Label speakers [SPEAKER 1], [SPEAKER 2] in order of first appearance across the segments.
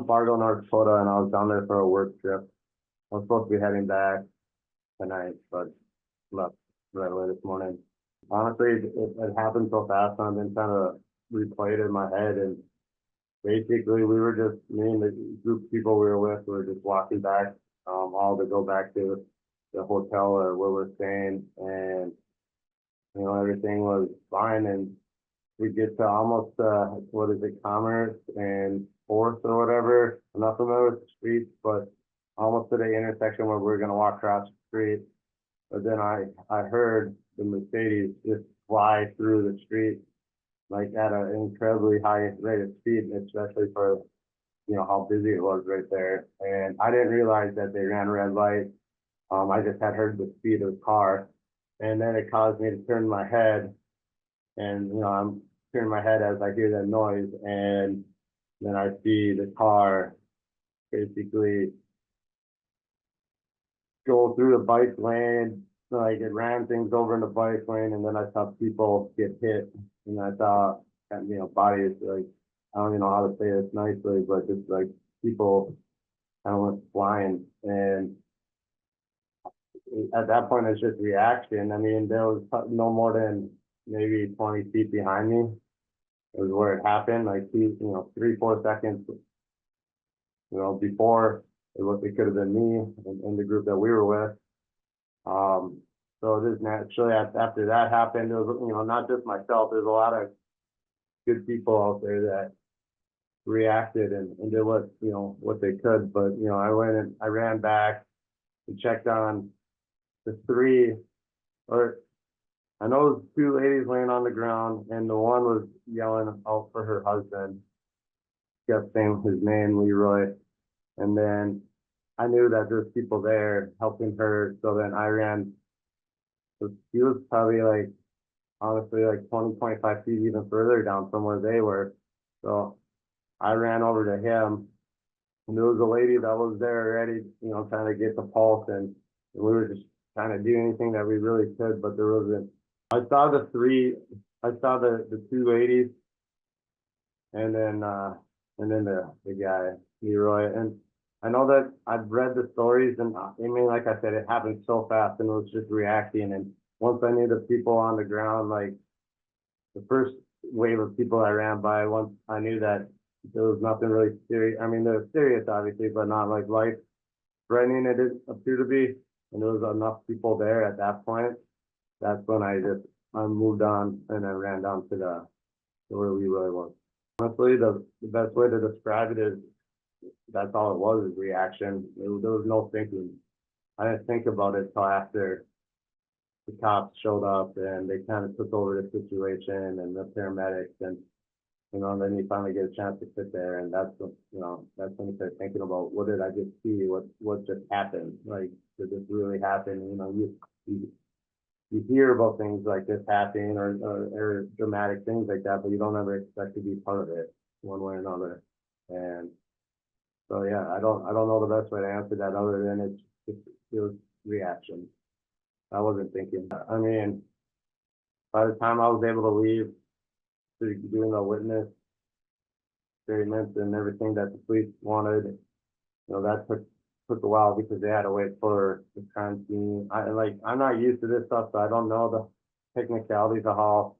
[SPEAKER 1] Fargo, North Dakota, and I was down there for a work trip. I was supposed to be heading back tonight, but left right away this morning. Honestly, it happened so fast, and I've been kind of replayed in my head. And basically, we were just, me and the group of people we were with, we were just walking back, all to go back to the hotel or where we're staying, and everything was fine. And we get to almost what is it, Commerce and Fourth or whatever. I'm not familiar with the streets, but almost to the intersection where we're gonna walk across the street. But then I heard the Mercedes just fly through the street like at an incredibly high rate of speed, especially for how busy it was right there. And I didn't realize that they ran a red light. I just had heard the speed of the car, and then it caused me to turn my head, and I'm turning my head as I hear that noise, and then I see the car basically go through the bike lane, like it ran things over in the bike lane, and then I saw people get hit, and I saw bodies, like, I don't even know how to say this nicely, but just like people kind of went flying. And at that point, it's just reaction. I mean, there was no more than maybe 20 feet behind me. It was where it happened, like 3-4 seconds, before it could have been me and the group that we were with. So just naturally after that happened, it was, not just myself, there's a lot of good people out there that reacted and did what they could. But I went and I ran back and checked on the three, or I know it was two ladies laying on the ground, and the one was yelling out for her husband. Kept saying his name, Leroy. And then I knew that there's people there helping her. So then I ran. So he was probably like, honestly, like 20-25 feet even further down from where they were. So I ran over to him, and there was a lady that was there already, trying to get the pulse, and we were just trying to do anything that we really could, but there wasn't. I saw the two ladies, and then the guy, Leroy. And I know that I've read the stories, and I mean, like I said, it happened so fast, and it was just reacting. And once I knew the people on the ground, like the first wave of people I ran by, once I knew that there was nothing really serious. I mean, they're serious, obviously, but not like life-threatening it didn't appear to be. And there was enough people there at that point. That's when I moved on, and I ran down to where we really was. Honestly, the best way to describe it is that's all it was, is reaction. There was no thinking. I didn't think about it till after the cops showed up and they kind of took over the situation, and the paramedics, and then you finally get a chance to sit there, and that's when you start thinking about, what did I just see? What just happened? Like, did this really happen? You hear about things like this happening or dramatic things like that, but you don't ever expect to be part of it one way or another. And so yeah, I don't know the best way to answer that other than it was reaction. I wasn't thinking. I mean, by the time I was able to leave to doing the witness statements and everything that the police wanted, that took a while because they had to wait for the crime scene. I'm not used to this stuff, so I don't know the technicalities of how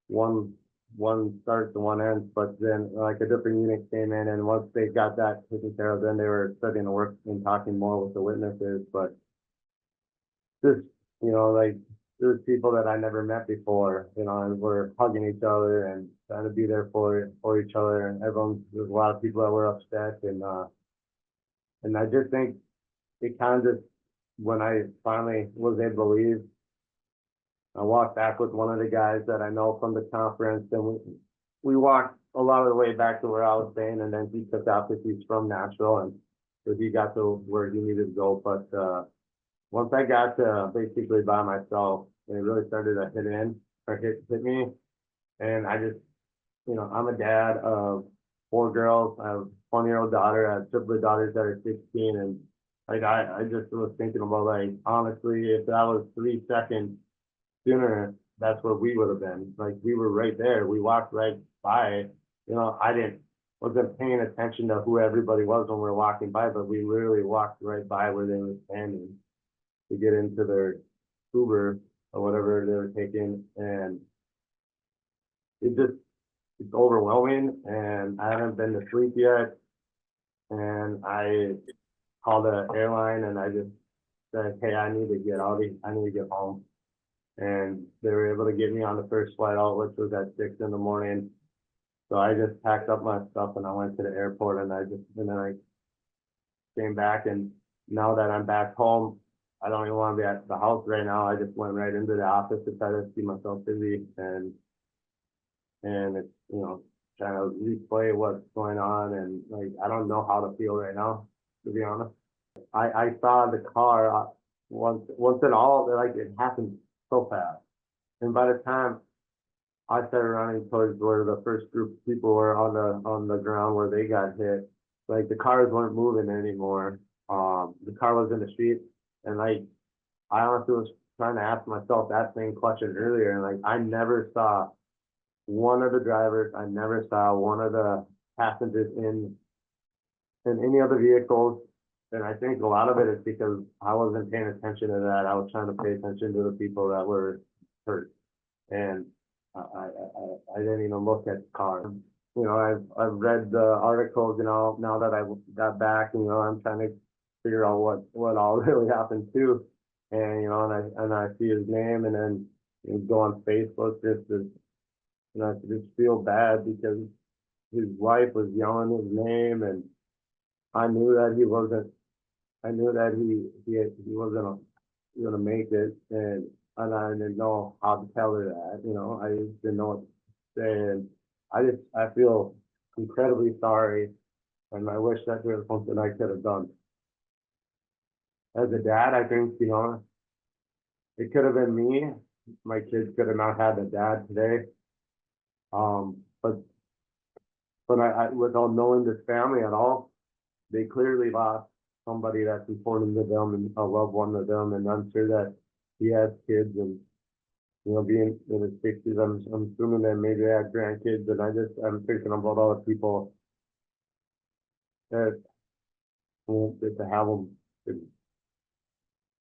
[SPEAKER 1] one starts and one ends. But then like a different unit came in, and once they got that taken care of, then they were starting to work and talking more with the witnesses. But just like, there's people that I never met before, and we're hugging each other and trying to be there for each other, and there's a lot of people that were upset, and I just think it kind of just, when I finally was able to leave, I walked back with one of the guys that I know from the conference, and we walked a lot of the way back to where I was staying, and then he took off because he's from Nashville, and so he got to where he needed to go. But once I got to basically by myself, it really started to hit me, and I just, I'm a dad of 4 girls. I have a 20-year-old daughter. I have triplet daughters that are 16, and like I just was thinking about, like, honestly, if that was 3 seconds sooner, that's where we would have been. Like, we were right there. We walked right by. I didn't wasn't paying attention to who everybody was when we were walking by, but we literally walked right by where they were standing to get into their Uber or whatever they were taking, and it's overwhelming, and I haven't been to sleep yet, and I called the airline and I just said, hey, I need to get out, I need to get home, and they were able to get me on the first flight out, which was at 6 in the morning. So I just packed up my stuff and I went to the airport, and then I came back, and now that I'm back home, I don't even want to be at the house right now. I just went right into the office to try to keep myself busy, and it's, trying to replay what's going on, and like, I don't know how to feel right now, to be honest. I saw the car once in all, like, it happened so fast. And by the time I started running towards where the first group of people were on the ground where they got hit, like, the cars weren't moving anymore. The car was in the street, and like, I honestly was trying to ask myself that same question earlier, and like, I never saw one of the drivers, I never saw one of the passengers in any other vehicles. And I think a lot of it is because I wasn't paying attention to that. I was trying to pay attention to the people that were hurt, and I didn't even look at the car. I've read the articles, now that I got back, I'm trying to figure out what all really happened too. And, and I see his name, and then go on Facebook just to, I just feel bad because his wife was yelling his name, and I knew that he wasn't gonna make it, and I didn't know how to tell her that, I just didn't know what to say, and I feel incredibly sorry, and I wish that there was something I could have done. As a dad, I think, it could have been me. My kids could have not had a dad today. But I without knowing this family at all, they clearly lost somebody that's important to them and a loved one to them, and I'm sure that he has kids, and being in his 60s, I'm assuming that maybe they have grandkids, and I'm thinking about all the people that won't get to have them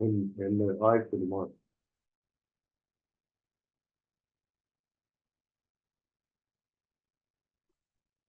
[SPEAKER 1] in their lives anymore.